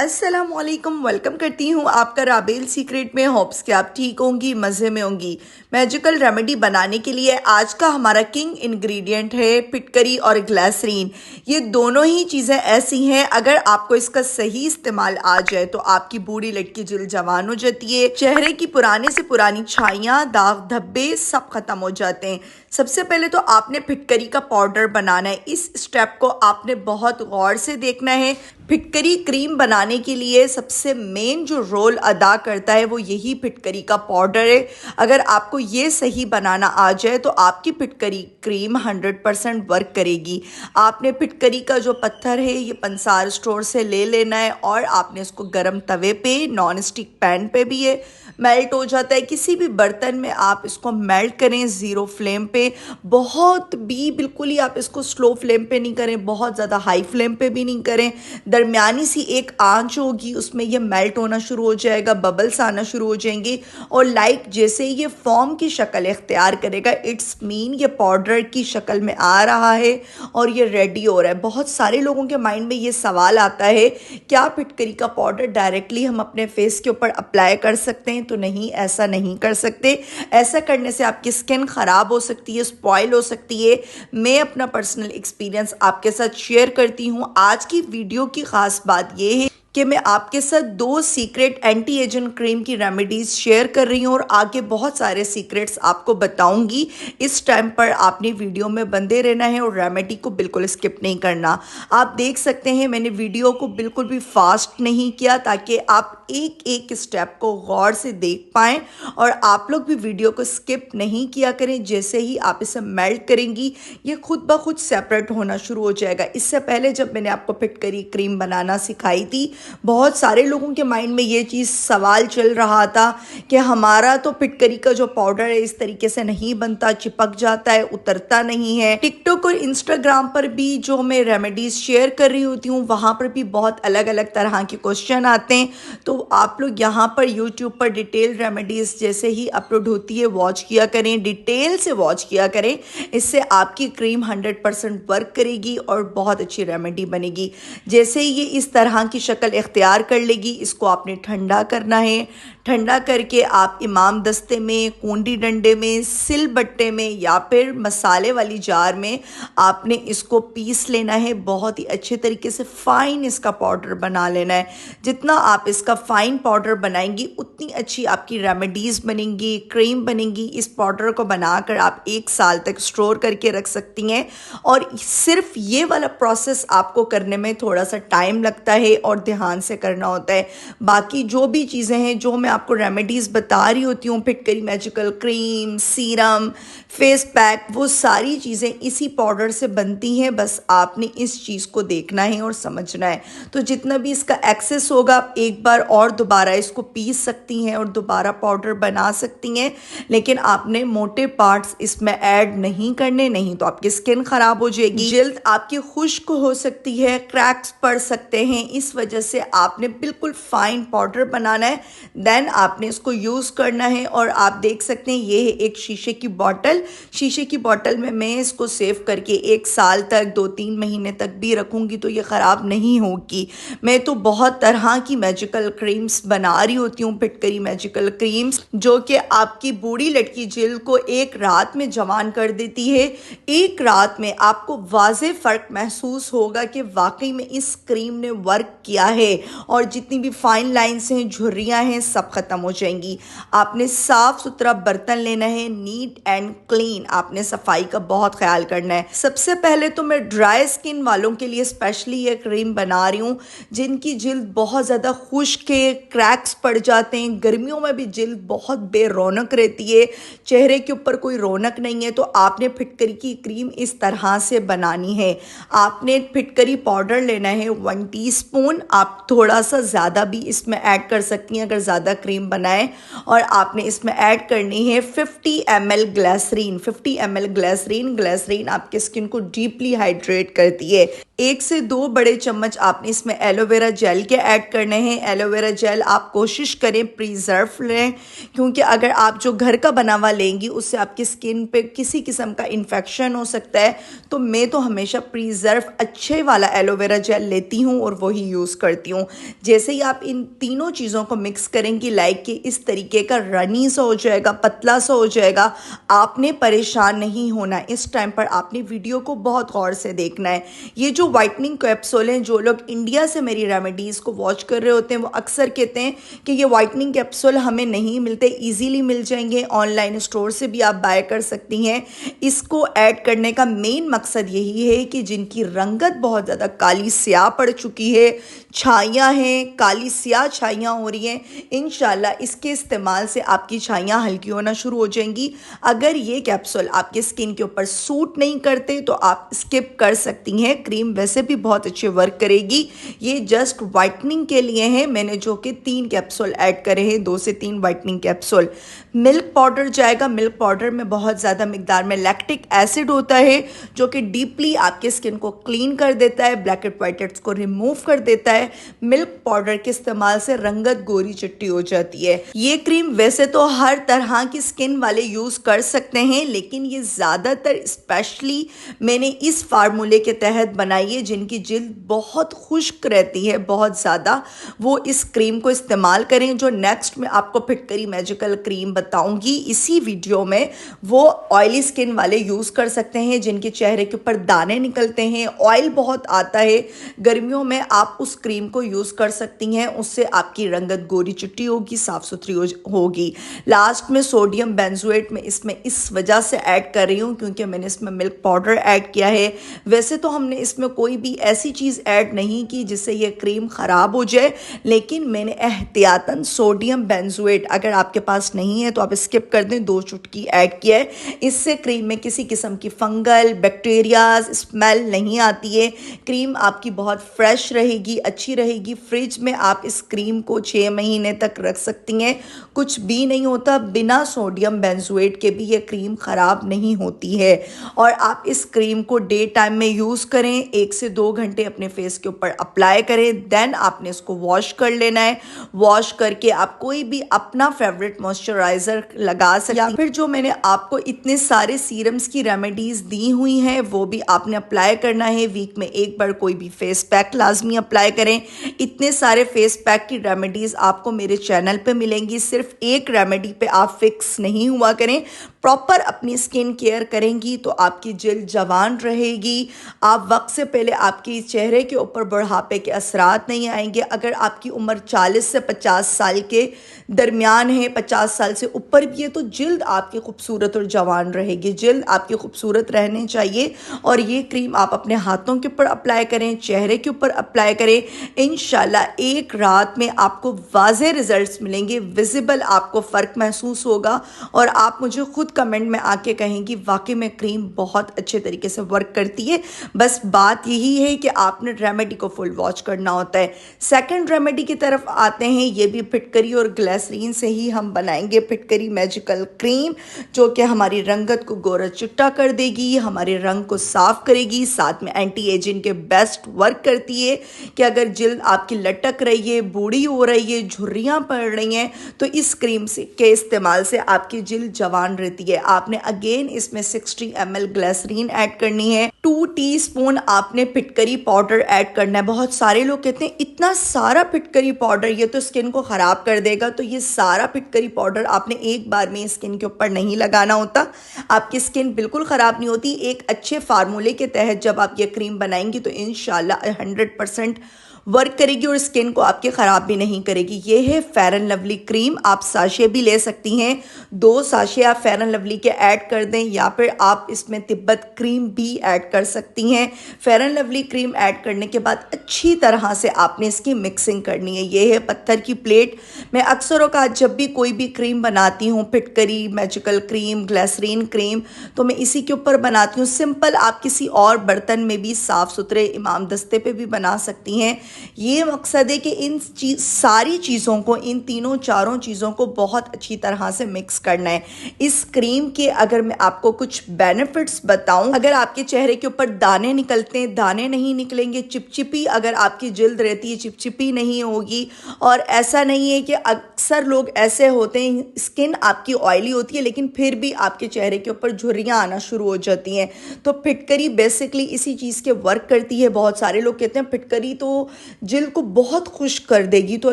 अस्सलामुअलैकुम, वेलकम करती हूँ आपका राबेल सीक्रेट में। होप्स कि आप ठीक होंगी, मज़े में होंगी। मैजिकल रेमेडी बनाने के लिए आज का हमारा किंग इंग्रेडिएंट है फिटकरी और ग्लिसरीन। ये दोनों ही चीज़ें ऐसी हैं, अगर आपको इसका सही इस्तेमाल आ जाए तो आपकी बूढ़ी लड़की जिल्द जवान हो जाती है, चेहरे की पुराने से पुरानी छाइयाँ, दाग धब्बे सब खत्म हो जाते हैं। सबसे पहले तो आपने फिटकरी का पाउडर बनाना है। इस स्टेप को आपने बहुत गौर से देखना है। फिटकरी क्रीम बनाने के लिए सबसे मेन जो रोल अदा करता है वो यही फिटकरी का पाउडर है। अगर आपको ये सही बनाना आ जाए तो आपकी फिटकरी क्रीम 100% वर्क करेगी। आपने फिटकरी का जो पत्थर है ये पंसार स्टोर से ले लेना है और आपने इसको गर्म तवे पे, नॉन स्टिक पैन पे भी ये मेल्ट हो जाता है। किसी भी बर्तन में आप इसको मेल्ट करें ज़ीरो फ्लेम पे। बहुत भी बिल्कुल ही आप इसको स्लो फ्लेम पे नहीं करें, बहुत ज़्यादा हाई फ्लेम पे भी नहीं करें। दरमियानी सी एक आंच होगी, उसमें ये मेल्ट होना शुरू हो जाएगा, बबल्स आना शुरू हो जाएंगे और लाइक जैसे ये फॉर्म की शक्ल इख्तियार करेगा, इट्स मीन ये पाउडर की शक्ल में आ रहा है और ये रेडी हो रहा है। बहुत सारे लोगों के माइंड में ये सवाल आता है, क्या फिटकरी का पाउडर डायरेक्टली हम अपने फेस के ऊपर अप्लाई कर सकते हैं? तो नहीं, ऐसा नहीं कर सकते। ऐसा करने से आपकी स्किन ख़राब हो सकती है, स्पॉइल हो सकती है। मैं अपना पर्सनल एक्सपीरियंस आपके साथ शेयर करती हूँ। आज की वीडियो की खास बात ये है कि मैं आपके साथ 2 सीक्रेट एंटी एजिंग क्रीम की रेमेडीज़ शेयर कर रही हूँ और आगे बहुत सारे सीक्रेट्स आपको बताऊंगी। इस टाइम पर आपने वीडियो में बंदे रहना है और रेमेडी को बिल्कुल स्किप नहीं करना। आप देख सकते हैं मैंने वीडियो को बिल्कुल भी फास्ट नहीं किया ताकि आप एक एक स्टेप को गौर से देख पाएँ और आप लोग भी वीडियो को स्किप नहीं किया करें। जैसे ही आप इसे मेल्ट करेंगी ये खुद ब खुद सेपरेट होना शुरू हो जाएगा। इससे पहले जब मैंने आपको फिटकरी क्रीम बनाना सिखाई थी, बहुत सारे लोगों के माइंड में ये चीज़ सवाल चल रहा था कि हमारा तो फिटकरी का जो पाउडर है इस तरीके से नहीं बनता, चिपक जाता है, उतरता नहीं है। टिकटॉक और इंस्टाग्राम पर भी जो मैं रेमेडीज शेयर कर रही होती हूँ वहाँ पर भी बहुत अलग अलग तरह के क्वेश्चन आते हैं। तो आप लोग यहाँ पर यूट्यूब पर डिटेल रेमेडीज जैसे ही अपलोड होती है वॉच किया करें, डिटेल से वॉच किया करें। इससे आपकी क्रीम 100% वर्क करेगी और बहुत अच्छी रेमेडी बनेगी। जैसे ही ये इस तरह की शक्ल इख्तियार कर लेगी, इसको आपने ठंडा करना है। ठंडा करके आप इमाम दस्ते में, कूंडी डंडे में, सिल बट्टे में या फिर मसाले वाली जार में आपने इसको पीस लेना है। बहुत ही अच्छे तरीके से फ़ाइन इसका पाउडर बना लेना है। जितना आप इसका फ़ाइन पाउडर बनाएंगी उतनी अच्छी आपकी रेमेडीज़ बनेंगी, क्रीम बनेंगी। इस पाउडर को बनाकर आप 1 साल तक स्टोर करके रख सकती हैं और सिर्फ ये वाला प्रोसेस आपको करने में थोड़ा सा टाइम लगता है और ध्यान से करना होता है। बाकी जो भी चीज़ें हैं जो मैं आपको रेमेडीज़ बता रही होती हूँ, फिटकरी magical cream, serum, face pack, वो सारी चीज़ें इसी पाउडर से बनती हैं। बस आपने इस चीज़ को देखना है और समझना है। तो जितना भी इसका एक्सेस होगा आप एक बार और दोबारा इसको पीस सकती हैं और दोबारा पाउडर बना सकती हैं, लेकिन आपने मोटे पार्ट्स इसमें ऐड नहीं करने, नहीं तो आपकी स्किन ख़राब हो जाएगी, जल्द आपकी खुश्क हो सकती है, क्रैक्स पड़ सकते हैं। इस वजह से आपने बिल्कुल फाइन पाउडर बनाना है, देन आपने इसको यूज़ करना है। और आप देख सकते हैं ये है एक शीशे की बॉटल। शीशे की बॉटल में मैं इसको सेव करके 1 साल तक, 2-3 महीने तक भी रखूँगी तो ये ख़राब नहीं होगी। मैं तो बहुत तरह की मैजिकल क्रीम्स बना रही होती हूँ, फिटकरी मैजिकल क्रीम्स, जो कि आपकी बूढ़ी लड़की जिल्द को एक रात में जवान कर देती है। एक रात में आपको वाज़े फ़र्क महसूस होगा कि वाकई में इस क्रीम ने वर्क किया है और जितनी भी फाइन लाइंस हैं, झुर्रियाँ हैं, सब ख़त्म हो जाएंगी। आपने साफ़ सुथरा बर्तन लेना है, नीट एंड क्लीन। आपने सफाई का बहुत ख्याल करना है। सबसे पहले तो मैं ड्राई स्किन वालों के लिए स्पेशली ये क्रीम बना रही हूँ, जिनकी जिल्द बहुत ज़्यादा खुश्क है, क्रैक्स पड़ जाते हैं, गर्मियों में भी जिल्द बहुत बेरौनक रहती है, चेहरे के ऊपर कोई रौनक नहीं है। तो आपने फिटकरी की क्रीम इस तरह से बनानी है। आपने फिटकरी पाउडर लेना है 1 टीस्पून। आप थोड़ा सा ज़्यादा भी इसमें ऐड कर सकती हैं अगर ज़्यादा क्रीम बनाएं। और आपने इसमें ऐड करनी है 50 ml ग्लिसरीन। 50 ml ग्लिसरीन आपकी स्किन को डीपली हाइड्रेट करती है। 1 से 2 बड़े चम्मच आपने इसमें एलोवेरा जेल के ऐड करने हैं। एलोवेरा जेल आप कोशिश करें प्रिजर्व लें, क्योंकि अगर आप जो घर का बना हुआ लेंगी उससे आपकी स्किन पे किसी किस्म का इन्फेक्शन हो सकता है। तो मैं तो हमेशा प्रिजर्व अच्छे वाला एलोवेरा जेल लेती हूँ और वही यूज़ करती हूँ। जैसे ही आप इन तीनों चीज़ों को मिक्स करेंगी, लाइक कि इस तरीके का रनी सा हो जाएगा, पतला सा हो जाएगा, आपने परेशान नहीं होना। इस टाइम पर आपने वीडियो को बहुत गौर से देखना है। ये जो वाइटनिंग कैप्सूल हैं, जो लोग इंडिया से मेरी रेमेडीज़ को वॉच कर रहे होते हैं वो अक्सर कहते हैं कि ये वाइटनिंग कैप्सूल हमें नहीं मिलते, इजीली मिल जाएंगे, ऑनलाइन स्टोर से भी आप बाय कर सकती हैं। इसको ऐड करने का मेन मकसद यही है कि जिनकी रंगत बहुत ज़्यादा काली स्याह पड़ चुकी है, छाइयाँ हैं, काली स्याह छाइयाँ हो रही हैं, इंशाल्लाह इसके इस्तेमाल से आपकी छाइयाँ हल्की होना शुरू हो जाएंगी। अगर ये कैप्सूल आपके स्किन के ऊपर सूट नहीं करते तो आप स्किप कर सकती हैं। क्रीम वैसे भी बहुत अच्छे वर्क करेगी। ये जस्ट वाइटनिंग के लिए है। मैंने जो कि 3 कैप्सूल ऐड करे हैं, 2 से 3 वाइटनिंग कैप्सूल। मिल्क पाउडर जाएगा। मिल्क पाउडर में बहुत ज़्यादा मिकदार में लैक्टिक एसिड होता है जो कि डीपली आपके स्किन को क्लीन कर देता है, ब्लैक एंड व्हाइट हेड्स को रिमूव कर देता है। मिल्क पाउडर के इस्तेमाल से रंगत गोरी चिट्टी हो जाती है। ये क्रीम वैसे तो हर तरह की स्किन वाले यूज़ कर सकते हैं, लेकिन ये ज़्यादातर स्पेशली मैंने इस फार्मूले के तहत बनाई है जिनकी जिल्द बहुत खुश्क रहती है बहुत ज़्यादा, वो इस क्रीम को इस्तेमाल करें। जो नेक्स्ट में आपको फिटकरी मैजिकल क्रीम बताऊंगी इसी वीडियो में, वो ऑयली स्किन वाले यूज़ कर सकते हैं जिनके चेहरे के ऊपर दाने निकलते हैं, ऑयल बहुत आता है। गर्मियों में आप उस क्रीम को यूज़ कर सकती हैं, उससे आपकी रंगत गोरी चिट्टी होगी, साफ़ सुथरी होगी। लास्ट में सोडियम बेंजोएट में इसमें इस वजह से ऐड कर रही हूँ क्योंकि मैंने इसमें मिल्क पाउडर ऐड किया है। वैसे तो हमने इसमें कोई भी ऐसी चीज़ ऐड नहीं की जिससे ये क्रीम ख़राब हो जाए, लेकिन मैंने एहतियातन सोडियम बेंजोएट, अगर आपके पास नहीं है तो आप स्किप कर दें, 2 चुटकी ऐड किया है। इससे क्रीम में किसी किस्म की फंगल बैक्टीरियाज स्मेल नहीं आती है। क्रीम आपकी बहुत फ्रेश रहेगी, अच्छी रहेगी। फ्रिज में आप इस क्रीम को 6 महीने तक रख सकती हैं, कुछ भी नहीं होता। बिना सोडियम बेंजोएट के भी ये क्रीम ख़राब नहीं होती है। और आप इस क्रीम को डे टाइम में यूज़ करें, 1 से 2 घंटे अपने फेस के ऊपर अप्लाई करें, देन आपने इसको वॉश कर लेना है। वॉश करके आप कोई भी अपना फेवरेट मॉइस्चराइज़र लगा सकते हैं, या फिर जो मैंने आपको इतने सारे सीरम्स की रेमेडीज़ दी हुई हैं वो भी आपने अप्लाई करना है। वीक में 1 बार कोई भी फेस पैक लाजमी अप्लाई करें। इतने सारे फेस पैक की रेमेडीज़ आपको मेरे चैनल पे मिलेंगी। सिर्फ एक रेमेडी पे आप फिक्स नहीं हुआ करें, प्रॉपर अपनी स्किन केयर करेंगी तो आपकी जिल्द जवान रहेगी। आप वक्त से पहले आपके चेहरे के ऊपर बुढ़ापे के असरात नहीं आएंगे। अगर आपकी उम्र 40 से 50 साल के दरमियान है, 50 साल से ऊपर भी है, तो जिल्द आपकी खूबसूरत और जवान रहेगी। जिल्द आपकी खूबसूरत रहनी चाहिए। और ये क्रीम आप अपने हाथों के ऊपर अप्लाई करें, चेहरे के ऊपर अप्लाई करें, इंशाल्लाह 1 रात में आपको वाज़े रिजल्ट्स मिलेंगे, विजिबल आपको फ़र्क महसूस होगा। और आप मुझे खुद कमेंट में आके कहेंगी वाकई में क्रीम बहुत अच्छे तरीके से वर्क करती है। बस बात यही है कि आपने रेमेडी को फुल वॉच करना होता है। सेकंड रेमेडी की तरफ आते हैं। ये भी फिटकरी और ग्लिसरीन से ही हम बनाएंगे फिटकरी मैजिकल क्रीम, जो कि हमारी रंगत को गोरा चिट्टा कर देगी, हमारे रंग को साफ करेगी, साथ में एंटी एजिंग के बेस्ट वर्क करती है। कि अगर जिल्द आपकी लटक रही है, बूढ़ी हो रही है, झुर्रियाँ पड़ रही हैं, तो इस क्रीम से के इस्तेमाल से आपकी जिल्द जवान रहती है। आपने अगेन इसमें 60 ml ग्लिसरीन ऐड करनी है। 2 टीस्पून आपने फिटकरी पाउडर ऐड करना है। बहुत सारे लोग कहते हैं इतना सारा फिटकरी पाउडर, ये तो स्किन को ख़राब कर देगा। तो ये सारा फिटकरी पाउडर आपने एक बार में स्किन के ऊपर नहीं लगाना होता, आपकी स्किन बिल्कुल ख़राब नहीं होती। एक अच्छे फार्मूले के तहत जब आप ये क्रीम बनाएंगी तो इंशाल्लाह 100% वर्क करेगी और स्किन को आपके ख़राब भी नहीं करेगी। ये है फेयर एंड लवली क्रीम। आप साशे भी ले सकती हैं, 2 साशे आप फेयर एंड लवली के ऐड कर दें, या फिर आप इसमें तिब्बत क्रीम भी ऐड कर सकती हैं। Fair and lovely cream add करने के बाद अच्छी तरह से आपने इसकी मिक्सिंग करनी है। ये है पत्थर की प्लेट। मैं अक्सर औकात जब भी कोई भी क्रीम बनाती हूँ, फिटकरी मैजिकल क्रीम, ग्लिसरीन क्रीम, तो मैं इसी के ऊपर बनाती हूँ। सिंपल आप किसी और बर्तन में भी साफ़ सुथरे इमाम दस्ते पे भी बना सकती हैं, ये मकसद है कि सारी चीज़ों को, इन तीनों चारों चीज़ों को बहुत अच्छी तरह से मिक्स करना है। इस क्रीम के अगर मैं आपको कुछ बेनिफिट्स बताऊं, अगर आपके चेहरे के ऊपर दाने निकलते हैं, दाने नहीं निकलेंगे। चिपचिपी अगर आपकी जिल्द रहती है, चिपचिपी नहीं होगी। और ऐसा नहीं है कि अक्सर लोग ऐसे होते हैं, स्किन आपकी ऑयली होती है लेकिन फिर भी आपके चेहरे के ऊपर झुर्रियाँ आना शुरू हो जाती हैं। तो फिटकरी बेसिकली इसी चीज़ के वर्क करती है। बहुत सारे लोग कहते हैं फिटकरी तो जिल्द को बहुत खुश्क कर देगी, तो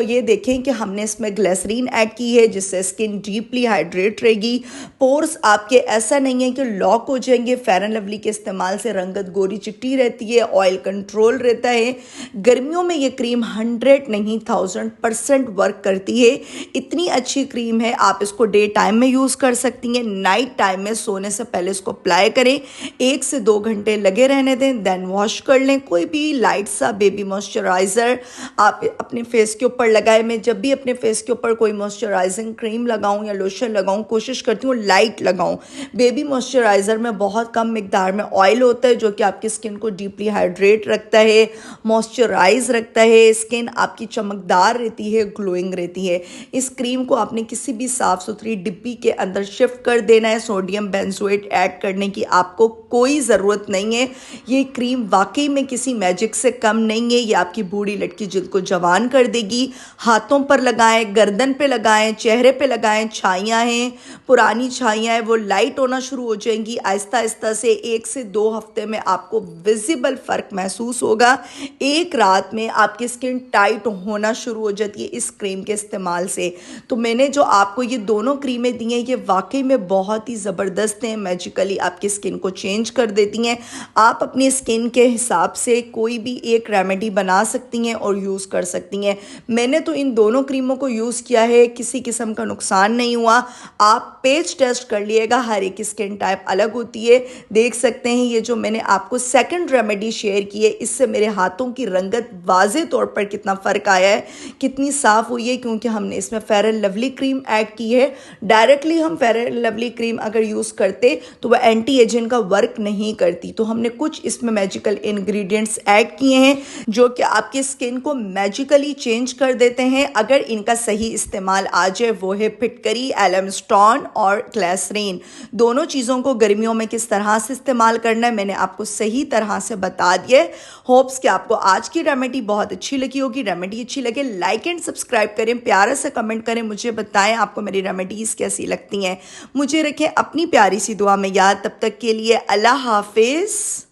ये देखें कि हमने इसमें ग्लिसरीन ऐड की है जिससे स्किन डीपली हाइड्रेट रहेगी। पोर्स आपके ऐसा नहीं है कि लॉक हो जाएंगे। फेयर एंड लवली के इस्तेमाल से रंगत गोरी चिट्टी रहती है, ऑयल कंट्रोल रहता है। गर्मियों में ये क्रीम 100 नहीं 1000% वर्क करती है। इतनी अच्छी क्रीम है, आप इसको डे टाइम में यूज़ कर सकती हैं। नाइट टाइम में सोने से पहले इसको अप्लाई करें, 1 से 2 घंटे लगे रहने दें, देन वॉश कर लें। कोई भी लाइट सा बेबी मॉइस्चराइज़र आप अपने फेस के ऊपर लगाएं। मैं जब भी अपने फेस के ऊपर कोई मॉइस्चराइजिंग क्रीम लगाऊं या लोशन लगाऊं, कोशिश करती हूँ लाइट लगाऊं। बेबी मॉइस्चराइज़र में बहुत कम मिकदार में ऑयल होता है जो कि आपकी स्किन को डीपली हाइड्रेट रखता है, मॉइस्चराइज रखता है। स्किन आपकी चमकदार रहती है, ग्लोइंग रहती है। इस क्रीम को आपने किसी भी साफ़ सुथरी डिब्बी के अंदर शिफ्ट कर देना है। सोडियम बेंजोएट ऐड करने की आपको कोई ज़रूरत नहीं है। ये क्रीम वाकई में किसी मैजिक से कम नहीं है। ये आपकी बूढ़ी लटकी जिल्द को जवान कर देगी। हाथों पर लगाएं, गर्दन पे लगाएं, चेहरे पे लगाएं। छाइयाँ हैं, पुरानी छाइयाँ हैं, वो लाइट होना शुरू हो जाएंगी। आहिस्ता आहिस्ता से 1 से 2 हफ्ते में आपको विजिबल फ़र्क महसूस होगा। एक रात में आपकी स्किन टाइट होना शुरू हो जाती है इस क्रीम के इस्तेमाल से। तो मैंने जो आपको ये दोनों क्रीमें दी हैं, ये वाकई में बहुत ही ज़बरदस्त हैं। मैजिकली आपकी स्किन को चेंज कर देती हैं। आप अपनी स्किन के हिसाब से कोई भी एक रेमेडी बना सकती हैं और यूज़ कर सकती हैं। मैंने तो इन दोनों क्रीमों को यूज़ किया है, किसी किस्म का नुकसान नहीं हुआ। आप पेज टेस्ट कर लिएगा, हर एक स्किन टाइप अलग होती है। देख सकते हैं ये जो मैंने आपको सेकंड रेमेडी शेयर की है, इससे मेरे हाथों की रंगत वाज़े तौर पर कितना फ़र्क आया है, कितनी साफ़ हुई है, क्योंकि हमने इसमें fair and lovely cream add की है। डायरेक्टली हम फेयर एंड लवली क्रीम अगर यूज़ करते तो वह एंटी एजिंग का वर्क नहीं करती। तो हमने कुछ इसमें मैजिकल इंग्रेडिएंट्स ऐड किए हैं जो कि आपकी स्किन को मैजिकली चेंज कर देते हैं अगर इनका सही इस्तेमाल आ जाए। वो है फिटकरी, एलमस्टोन और ग्लिसरीन। दोनों चीज़ों को गर्मियों में किस तरह से इस्तेमाल करना है मैंने आपको सही तरह से बता दिया। होप्स कि आपको आज की रेमेडी बहुत अच्छी लगी होगी। रेमेडी अच्छी लगे लाइक एंड सब्सक्राइब करें, प्यारा से कमेंट करें, मुझे बताएं आपको मेरी रेमेडीज़ कैसी लगती हैं। मुझे रखें अपनी प्यारी सी दुआ में याद। तब तक के लिए अल्लाह हाफिज़।